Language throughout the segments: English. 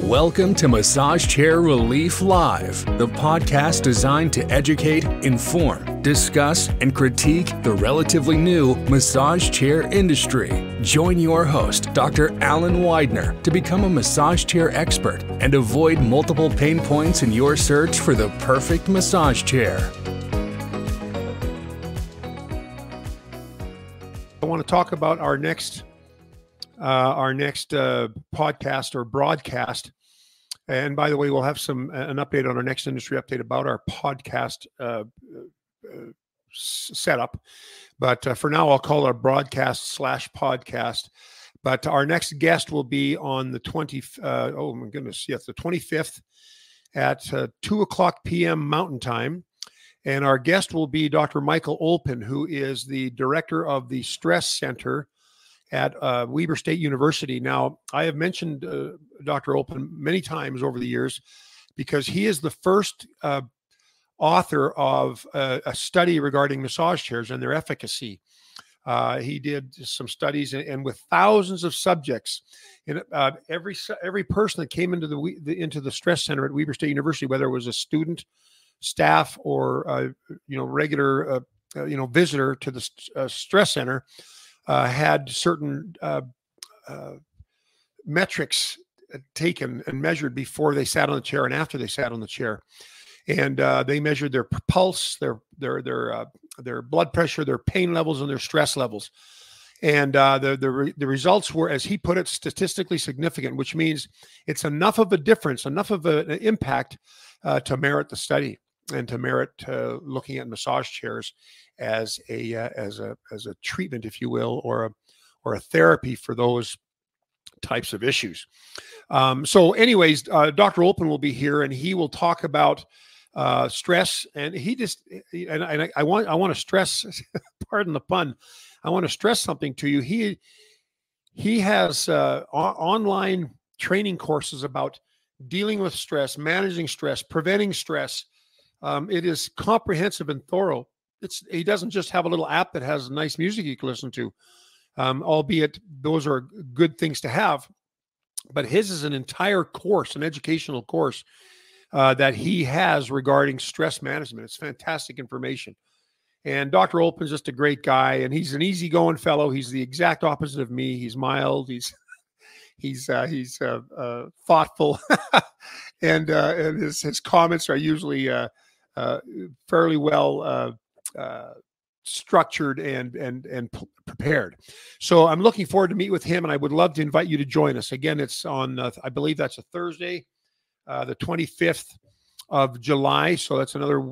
Welcome to Massage Chair Relief Live, the podcast designed to educate, inform, discuss, and critique the relatively new massage chair industry. Join your host, Dr. Alan Widener, to become a massage chair expert and avoid multiple pain points in your search for the perfect massage chair. I want to talk about our next podcast or broadcast. And by the way, we'll have an update on our next industry update about our podcast setup. But for now, I'll call it a broadcast / podcast. But our next guest will be on the 25th at 2:00 p.m. Mountain Time. And our guest will be Dr. Michael Olpin, who is the director of the Stress Center at Weber State University. Now, I have mentioned Dr. Olpin many times over the years because he is the first author of a study regarding massage chairs and their efficacy. He did some studies and with thousands of subjects. And every person that came into the Stress Center at Weber State University, whether it was a student, staff, or regular visitor to the Stress Center, had certain metrics taken and measured before they sat on the chair and after they sat on the chair. And they measured their pulse, their blood pressure, their pain levels, and their stress levels. And the results were, as he put it, statistically significant, which means it's enough of a difference, enough of an impact to merit the study and to merit looking at massage chairs as a treatment, if you will, or a therapy for those types of issues. So anyways, Dr. Olpin will be here and he will talk about stress. And I want to stress, pardon the pun, I want to stress something to you. He has online training courses about dealing with stress, managing stress, preventing stress. It is comprehensive and thorough. He doesn't just have a little app that has nice music you can listen to, albeit those are good things to have. But his is an entire course, an educational course that he has regarding stress management. It's fantastic information. And Dr. Olpin is just a great guy, and he's an easygoing fellow. He's the exact opposite of me. He's mild. He's thoughtful, and his comments are usually fairly well structured and prepared. So I'm looking forward to meet with him, and I would love to invite you to join us. Again, it's on, I believe that's a Thursday, the 25th of July. So that's another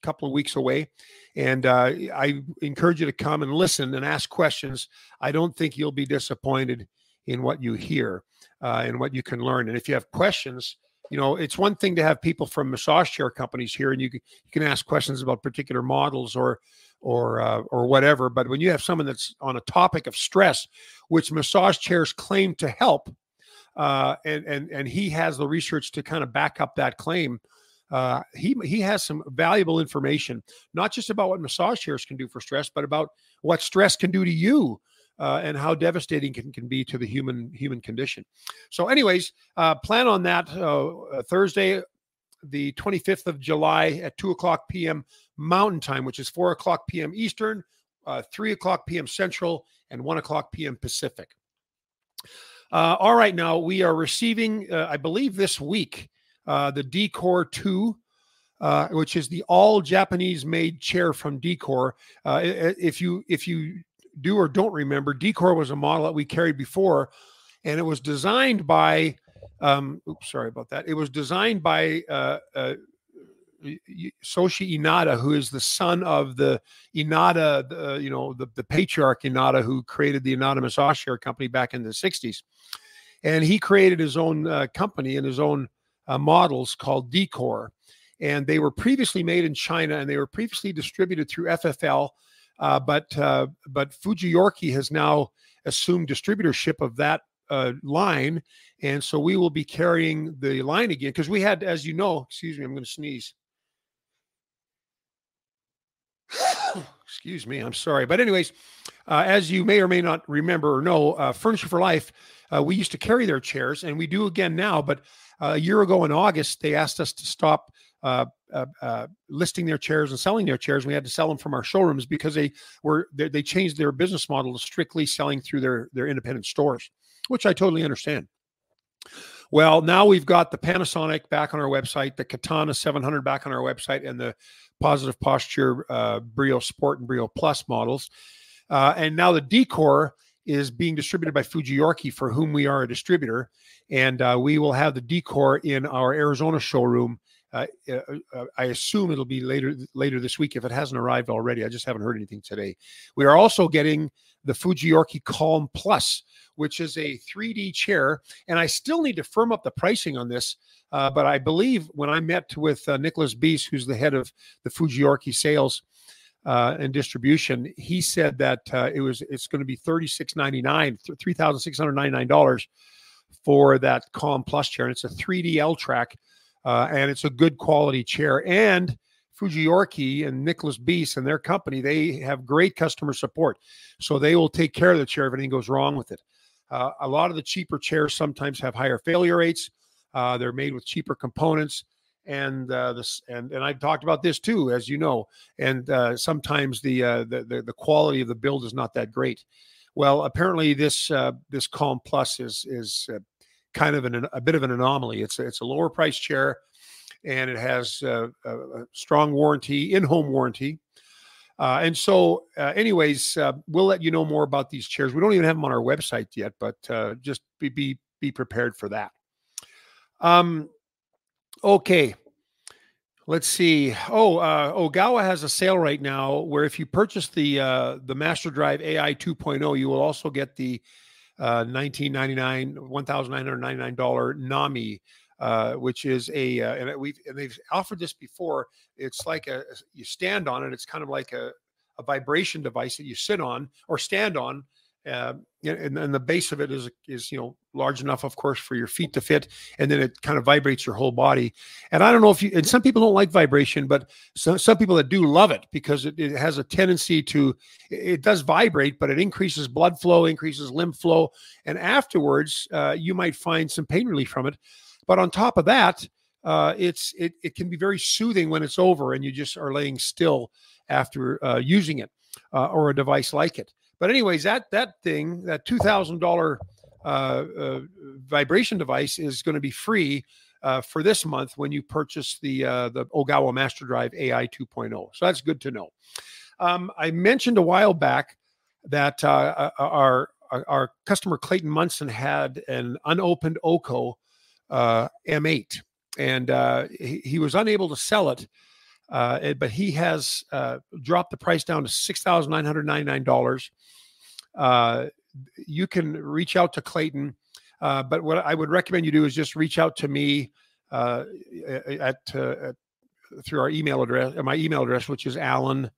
couple of weeks away. And I encourage you to come and listen and ask questions. I don't think you'll be disappointed in what you hear and what you can learn. And if you have questions, it's one thing to have people from massage chair companies here, and you can ask questions about particular models or whatever. But when you have someone that's on a topic of stress, which massage chairs claim to help, and he has the research to kind of back up that claim, he has some valuable information, not just about what massage chairs can do for stress, but about what stress can do to you. And how devastating can be to the human condition. So anyways, plan on that Thursday, the 25th of July at 2:00 p.m. Mountain Time, which is 4:00 p.m. Eastern, 3:00 p.m. Central, and 1:00 p.m. Pacific. All right, now we are receiving, I believe this week, the Decor 2, which is the all Japanese made chair from Decor. If you do or don't remember, Decor was a model that we carried before, and it was designed by sorry about that. It was designed by Soshi Inada, who is the son of the Inada, the patriarch Inada, who created the Inada Massage Chair Company back in the 60s. And he created his own company and his own models called Decor. And they were previously made in China, and they were previously distributed through FFL. But Fujiyorki has now assumed distributorship of that line. And so we will be carrying the line again because we had, as you know, excuse me, I'm going to sneeze. Excuse me, I'm sorry. But anyways, as you may or may not remember or know, Furniture for Life We used to carry their chairs, and we do again now. But a year ago in August, they asked us to stop listing their chairs and selling their chairs. We had to sell them from our showrooms because they changed their business model to strictly selling through their independent stores, which I totally understand. Well, now we've got the Panasonic back on our website, the Katana 700 back on our website, and the Positive Posture Brio Sport and Brio Plus models. And now the Decor is being distributed by Fujiorki, for whom we are a distributor. And we will have the Decor in our Arizona showroom. I assume it'll be later this week if it hasn't arrived already. I just haven't heard anything today. We are also getting the Fujiorki Calm Plus, which is a 3D chair. And I still need to firm up the pricing on this. But I believe when I met with Nicholas Bies, who's the head of the Fujiorki sales and distribution, he said that it's going to be $3,699, $3,699 for that Calm Plus chair. And it's a 3D L-Track. And it's a good quality chair. And Fujiorki and Nicholas Bies and their company, they have great customer support. So they will take care of the chair if anything goes wrong with it. A lot of the cheaper chairs sometimes have higher failure rates. They're made with cheaper components. And I've talked about this too, as you know. And sometimes the quality of the build is not that great. Well, apparently this Calm Plus is kind of a bit of an anomaly. It's a lower price chair, and it has a strong warranty, in-home warranty. And so anyways, we'll let you know more about these chairs. We don't even have them on our website yet, but just be prepared for that. Okay. Let's see. Ogawa has a sale right now where if you purchase the Master Drive AI 2.0, you will also get the $1,999 NAMI, which is and they've offered this before. It's like you stand on it. It's kind of like a vibration device that you sit on or stand on. And the base of it is large enough, of course, for your feet to fit, and then it kind of vibrates your whole body. And I don't know and some people don't like vibration, but some people that do love it because it has a tendency it does vibrate, but it increases blood flow, increases lymph flow, and afterwards you might find some pain relief from it. But on top of that, it can be very soothing when it's over and you just are laying still after using it or a device like it. But anyways, that thing, that $2,000 vibration device is going to be free for this month when you purchase the Ogawa Master Drive AI 2.0. So that's good to know. I mentioned a while back that our customer Clayton Munson had an unopened Oko M8, and he was unable to sell it. But he has dropped the price down to $6,999. You can reach out to Clayton, but what I would recommend you do is just reach out to me through our email address, my email address, which is Alan,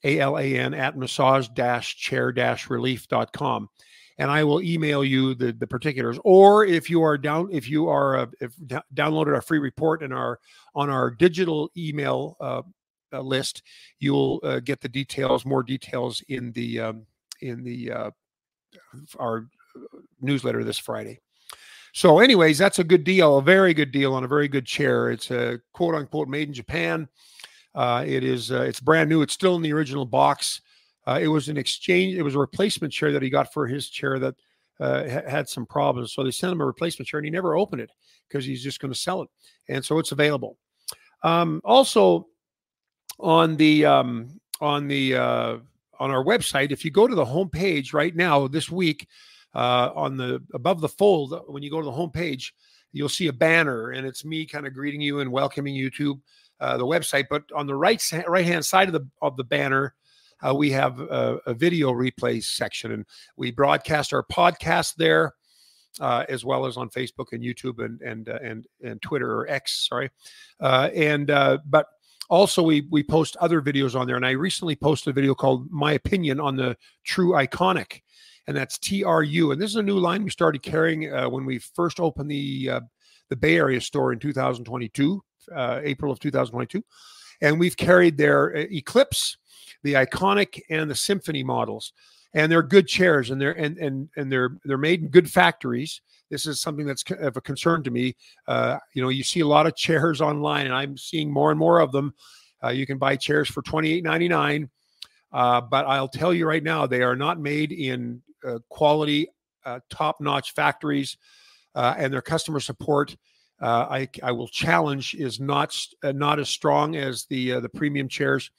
ALAN at massage-chair-relief.com. And I will email you the particulars. Or if you downloaded our free report and are on our digital email list, you'll get the details, more details in our newsletter this Friday. So, anyways, that's a good deal, a very good deal on a very good chair. It's a quote unquote made in Japan. It's brand new. It's still in the original box. It was an exchange. It was a replacement chair that he got for his chair that had some problems. So they sent him a replacement chair, and he never opened it because he's just going to sell it. And so it's available. Also, on our website, if you go to the homepage right now this week, above the fold, when you go to the homepage, you'll see a banner, and it's me kind of greeting you and welcoming you to the website. But on the right hand side of the banner, we have a video replay section, and we broadcast our podcast there, as well as on Facebook and YouTube and Twitter, or X, sorry. But also we post other videos on there. And I recently posted a video called My Opinion on the True Iconic, and that's TRU. And this is a new line we started carrying when we first opened the Bay Area store in 2022, April of 2022. And we've carried their Eclipse, the Iconic, and the Symphony models. and they're good chairs, and they're made in good factories. This is something that's of a concern to me. You see a lot of chairs online, and I'm seeing more and more of them. You can buy chairs for $28.99, but I'll tell you right now, they are not made in quality, top-notch factories, and their customer support, I will challenge, is not as strong as the premium chairs,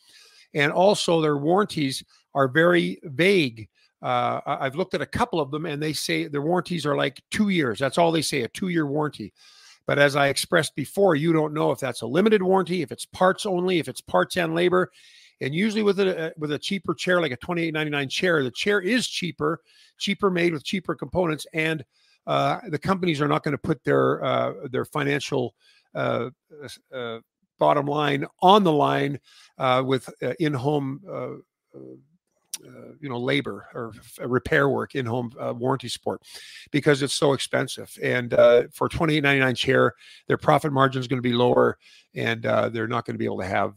and also their warranties are very vague. I've looked at a couple of them, and they say their warranties are like 2 years. That's all they say, a 2-year warranty. But as I expressed before, you don't know if that's a limited warranty, if it's parts only, if it's parts and labor. And usually with a cheaper chair, like a $28.99 chair, the chair is cheaper made with cheaper components, and the companies are not going to put their financial bottom line on the line with in-home labor or repair work, in-home warranty support, because it's so expensive. And for $28.99 chair, their profit margin is going to be lower, and they're not going to be able to have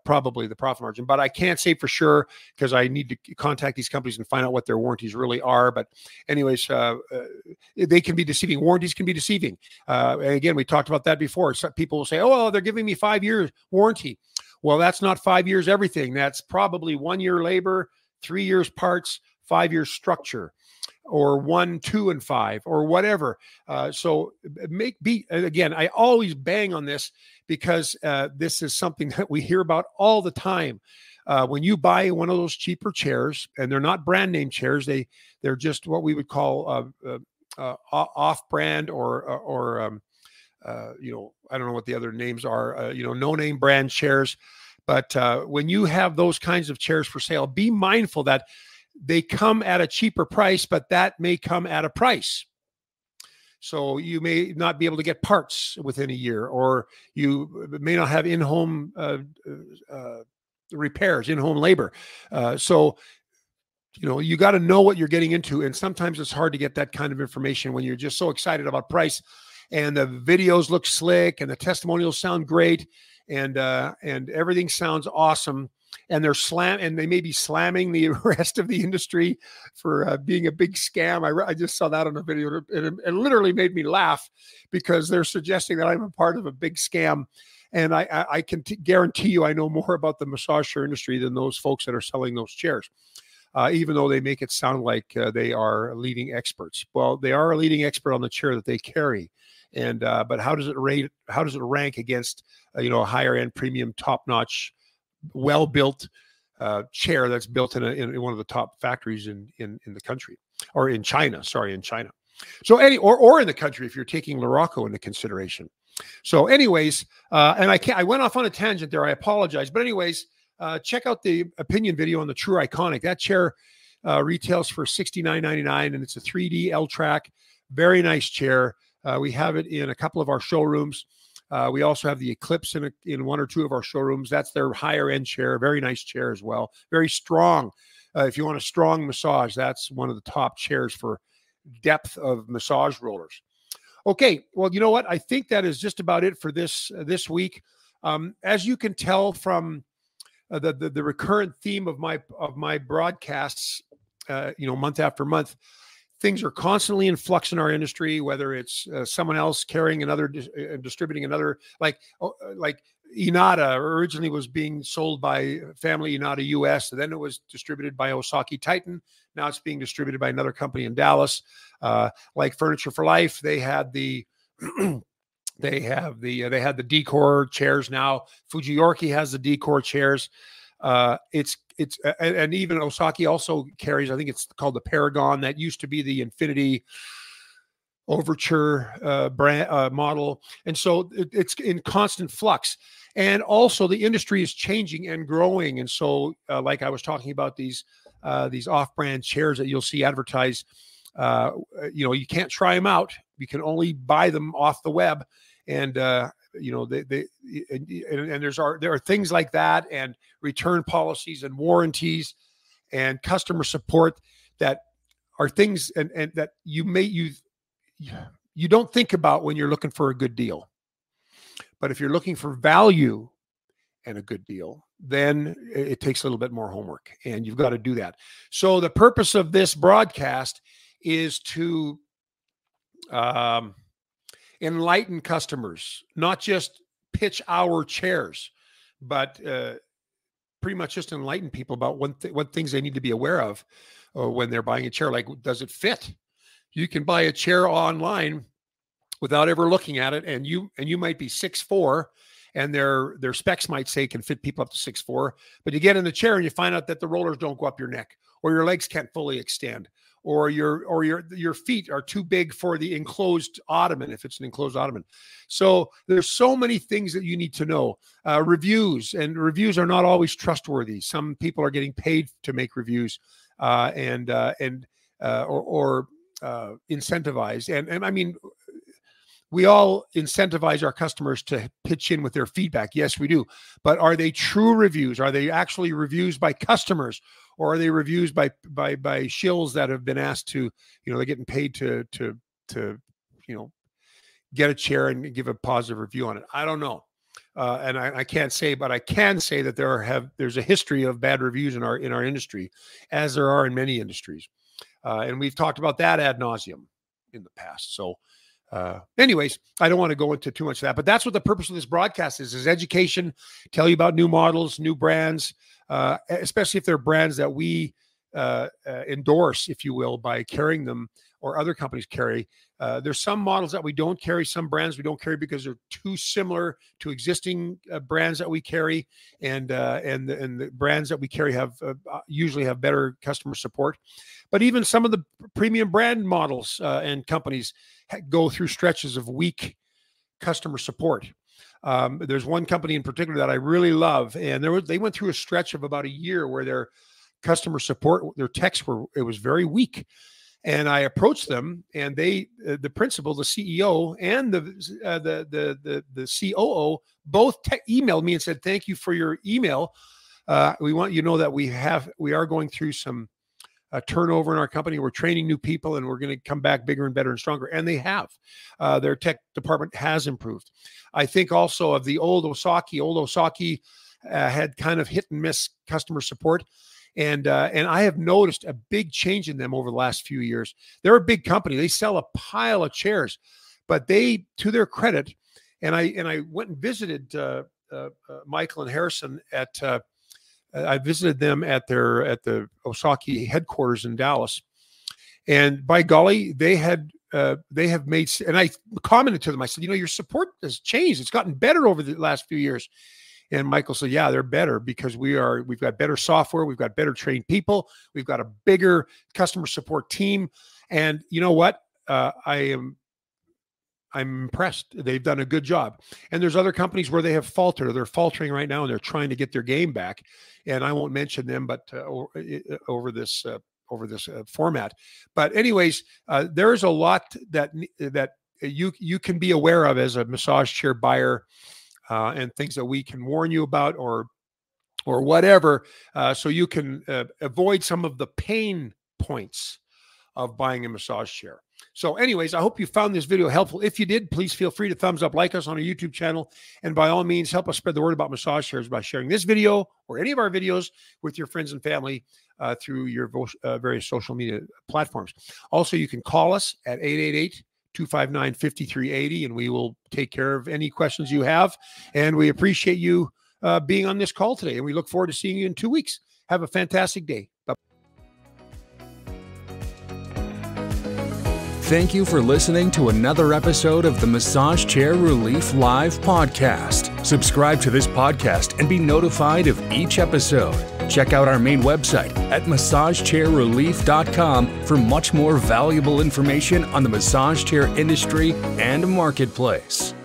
probably the profit margin. But I can't say for sure, because I need to contact these companies and find out what their warranties really are. But anyways, they can be deceiving. Warranties can be deceiving. And again, we talked about that before. Some people will say, oh, well, they're giving me 5 years warranty. Well, that's not 5 years everything. That's probably 1 year labor, 3 years parts, 5 years structure, or 1, 2, and 5, or whatever. So again, I always bang on this, because this is something that we hear about all the time. When you buy one of those cheaper chairs, and they're not brand name chairs, they're just what we would call off brand, or I don't know what the other names are, no name brand chairs. But when you have those kinds of chairs for sale, be mindful that they come at a cheaper price, but that may come at a price. So you may not be able to get parts within a year, or you may not have in-home repairs, in-home labor. So you got to know what you're getting into. And sometimes it's hard to get that kind of information when you're just so excited about price, and the videos look slick, and the testimonials sound great, and everything sounds awesome. And they may be slamming the rest of the industry for being a big scam. I just saw that on a video, and it literally made me laugh, because they're suggesting that I'm a part of a big scam. And I can guarantee you, I know more about the massage chair industry than those folks that are selling those chairs, even though they make it sound like they are leading experts. Well, they are a leading expert on the chair that they carry. And but how does it rate? How does it rank against a higher end, premium, top notch, well built chair that's built in one of the top factories in the country, or in China? Sorry, in China. So or in the country, if you're taking Luraco into consideration. So anyways, and I went off on a tangent there. I apologize, but anyways, check out the opinion video on the True Iconic. That chair retails for $69.99, and it's a 3D L-track. Very nice chair. We have it in a couple of our showrooms. We also have the Eclipse in 1 or 2 of our showrooms. That's their higher end chair. Very nice chair as well. Very strong. If you want a strong massage, that's one of the top chairs for depth of massage rollers. Okay, well, you know what? I think that is just about it for this week. As you can tell from the recurrent theme of my broadcasts, month after month, things are constantly in flux in our industry, whether it's someone else carrying another, distributing another, like Inada originally was being sold by Family Inada US, and then it was distributed by Osaki Titan. Now it's being distributed by another company in Dallas. Like Furniture for Life, they had the they had the Decor chairs. Now Fujiorki has the Decor chairs. And even Osaki also carries, I think it's called the Paragon. That used to be the Infinity Overture brand model. And so it's in constant flux. And also the industry is changing and growing. And so like I was talking about these off-brand chairs that you'll see advertised, you can't try them out. You can only buy them off the web. And there are things like that, and return policies and warranties and customer support that are things and that you don't think about when you're looking for a good deal. But if you're looking for value and a good deal, then it takes a little bit more homework, and you've got to do that. So the purpose of this broadcast is to enlighten customers, not just pitch our chairs, but pretty much just enlighten people about what things they need to be aware of when they're buying a chair. Like, does it fit? You can buy a chair online without ever looking at it, and you might be 6'4", and their specs might say can fit people up to 6'4", but you get in the chair and you find out that the rollers don't go up your neck, or your legs can't fully extend, or your feet are too big for the enclosed ottoman, if it's an enclosed ottoman. So there's so many things that you need to know. Reviews are not always trustworthy. Some people are getting paid to make reviews or incentivized. And I mean, we all incentivize our customers to pitch in with their feedback. Yes, we do. But are they true reviews? Are they actually reviews by customers? Or are they reviews by shills that have been asked to, they're getting paid to get a chair and give a positive review on it? I don't know. And I can't say, but I can say that there's a history of bad reviews in our industry, as there are in many industries. And we've talked about that ad nauseum in the past. So anyways, I don't want to go into too much of that, but that's what the purpose of this broadcast is education, tell you about new models, new brands, especially if they're brands that we endorse, if you will, by carrying them, or other companies carry. There's some models that we don't carry, some brands we don't carry because they're too similar to existing brands that we carry, and the brands that we carry usually have better customer support. But even some of the premium brand models and companies go through stretches of weak customer support. There's one company in particular that I really love, and they went through a stretch of about a year where their customer support, their techs it was very weak. And I approached them, and the principal, the CEO, and the COO both emailed me and said, "Thank you for your email. We want you to know that we are going through some turnover in our company. We're training new people, and we're going to come back bigger and better and stronger." And they have. Their tech department has improved. I think also of the old Osaki had kind of hit and miss customer support. And I have noticed a big change in them over the last few years. They're a big company. They sell a pile of chairs, but they, to their credit, and I went and visited Michael and Harrison I visited them at the Osaki headquarters in Dallas, and by golly, they have made. And I commented to them. I said, your support has changed. It's gotten better over the last few years. And Michael said, yeah, they're better because we've got better software. We've got better trained people. We've got a bigger customer support team. And you know what? I'm impressed. They've done a good job. And there's other companies where they have faltered, or they're faltering right now, and they're trying to get their game back. And I won't mention them, but over this format. But anyways, there is a lot that you can be aware of as a massage chair buyer, and things that we can warn you about, or whatever, so you can avoid some of the pain points of buying a massage chair. So anyways, I hope you found this video helpful. If you did, please feel free to thumbs up, like us on our YouTube channel, and by all means, help us spread the word about massage chairs by sharing this video or any of our videos with your friends and family through your various social media platforms. Also, you can call us at 888-259-5380, and we will take care of any questions you have. And we appreciate you being on this call today, and we look forward to seeing you in 2 weeks. Have a fantastic day. Bye. Thank you for listening to another episode of the Massage Chair Relief Live podcast. Subscribe to this podcast and be notified of each episode. Check out our main website at massagechairrelief.com for much more valuable information on the massage chair industry and marketplace.